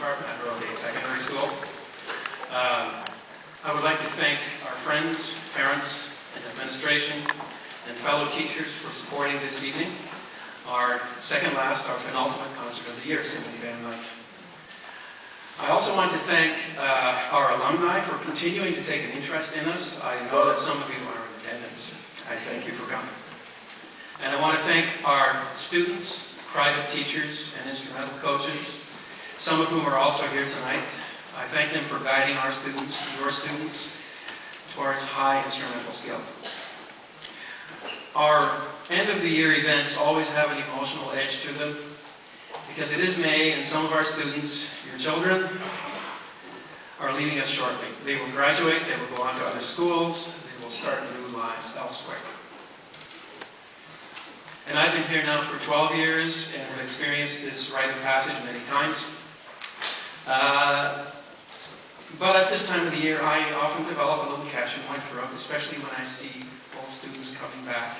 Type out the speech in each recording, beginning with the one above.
department at Earl Haig Secondary School. I would like to thank our friends, parents, and administration, and fellow teachers for supporting this evening, our second last, our penultimate concert of the year, Symphony Band Night. I also want to thank our alumni for continuing to take an interest in us. I know that some of you are in attendance. I thank you for coming. And I want to thank our students, private teachers, and instrumental coaches, some of whom are also here tonight. I thank them for guiding our students, your students, towards high instrumental skill. Our end-of-the-year events always have an emotional edge to them, because it is May, and some of our students, your children, are leaving us shortly. They will graduate, they will go on to other schools, they will start new lives elsewhere. And I've been here now for 12 years and have experienced this rite of passage many times. But at this time of the year, I often develop a little catch in my throat, especially when I see old students coming back.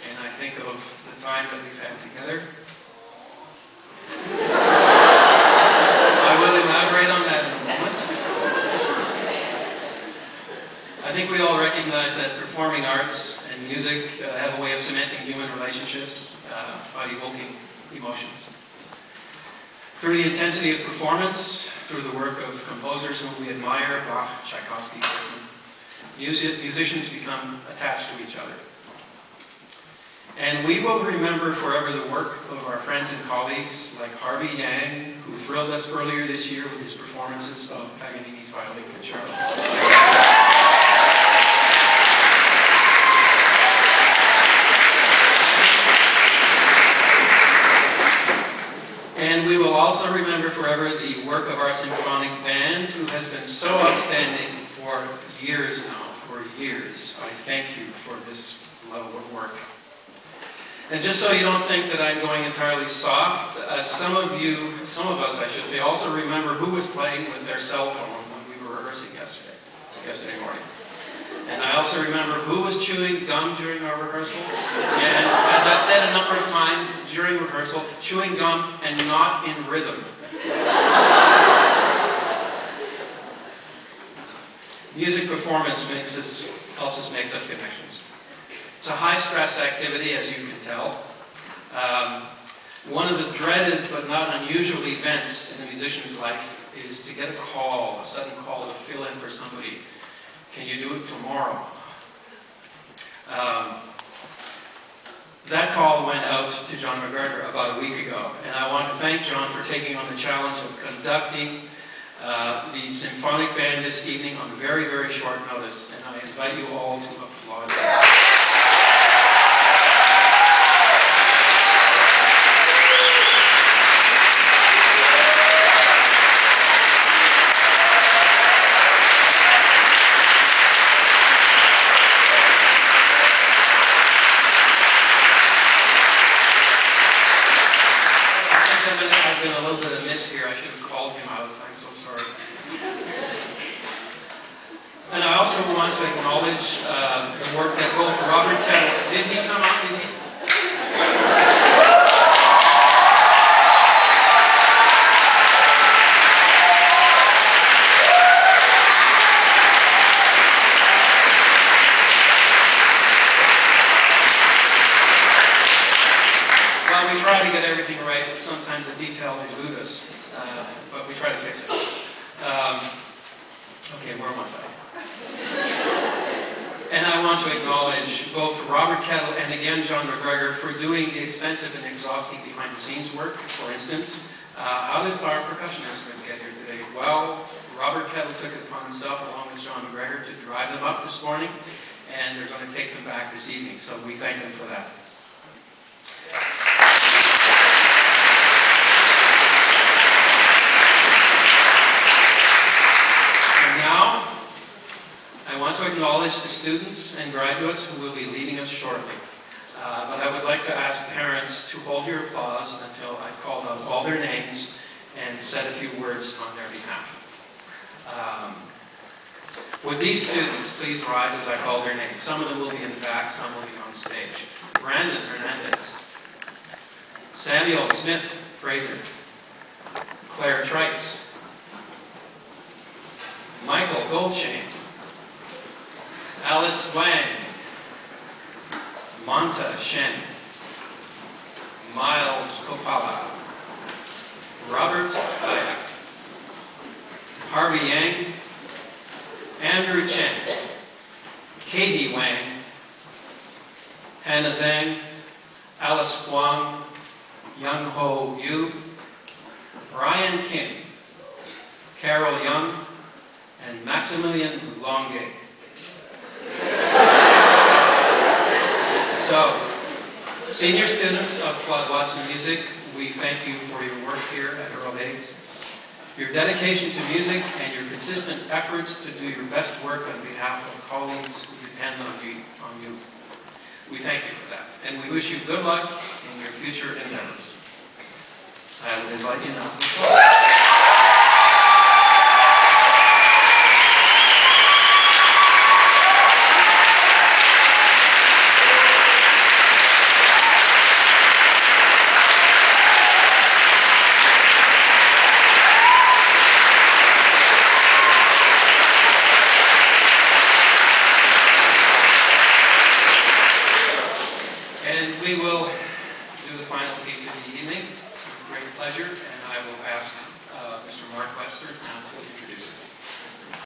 And I think of the time that we've had together. I will elaborate on that in a moment. I think we all recognize that performing arts and music have a way of cementing human relationships by evoking emotions. Through the intensity of performance, through the work of composers whom we admire, Bach, Tchaikovsky, musicians become attached to each other. And we will remember forever the work of our friends and colleagues like Harvey Yang, who thrilled us earlier this year with his performances of Paganini's Violin Concerto. And we will also remember forever the work of our symphonic band, who has been so outstanding for years now, for years. I thank you for this level of work. And just so you don't think that I'm going entirely soft, some of us, I should say, also remember who was playing with their cell phone when we were rehearsing yesterday morning. And I also remember who was chewing gum during our rehearsal. And as I've said a number of times during rehearsal, chewing gum and not in rhythm. Music performance helps us make such connections. It's a high-stress activity, as you can tell. One of the dreaded but not unusual events in a musician's life is to get a call, a sudden call to fill in for somebody. Can you do it tomorrow? That call went out to John McGregor about a week ago, and I want to thank John for taking on the challenge of conducting the symphonic band this evening on very, very short notice, and I invite you all to applaud that. Here, I should have called him out. I'm so sorry. And I also want to acknowledge the work that both Robert Kettle, did he come out with me? Well, we try to get everything right, but sometimes the details elude us. But we try to fix it. Okay, where was I? And I want to acknowledge both Robert Kettle and again John McGregor for doing the extensive and exhaustive behind-the-scenes work. For instance, how did our percussion instruments get here today? Well, Robert Kettle took it upon himself, along with John McGregor, to drive them up this morning, and they're going to take them back this evening. So we thank them for that. Now, I want to acknowledge the students and graduates who will be leaving us shortly. But I would like to ask parents to hold your applause until I've called out all their names and said a few words on their behalf. Would these students please rise as I call their names? Some of them will be in the back, some will be on the stage. Brandon Hernandez, Samuel Smith Fraser, Claire Trites, Michael Goldchain, Alice Wang, Manta Shen, Miles Kopala, Robert Kayak, Harvey Yang, Andrew Chen, Katie Wang, Hannah Zhang, Alice Huang, Young Ho Yu, Ryan Kim, Carol Young, and Maximilian Longue. So, senior students of Claude Watson Music, we thank you for your work here at Earl Haig's. Your dedication to music and your consistent efforts to do your best work on behalf of colleagues who depend on you. We thank you for that, and we wish you good luck in your future endeavors. I would invite you now.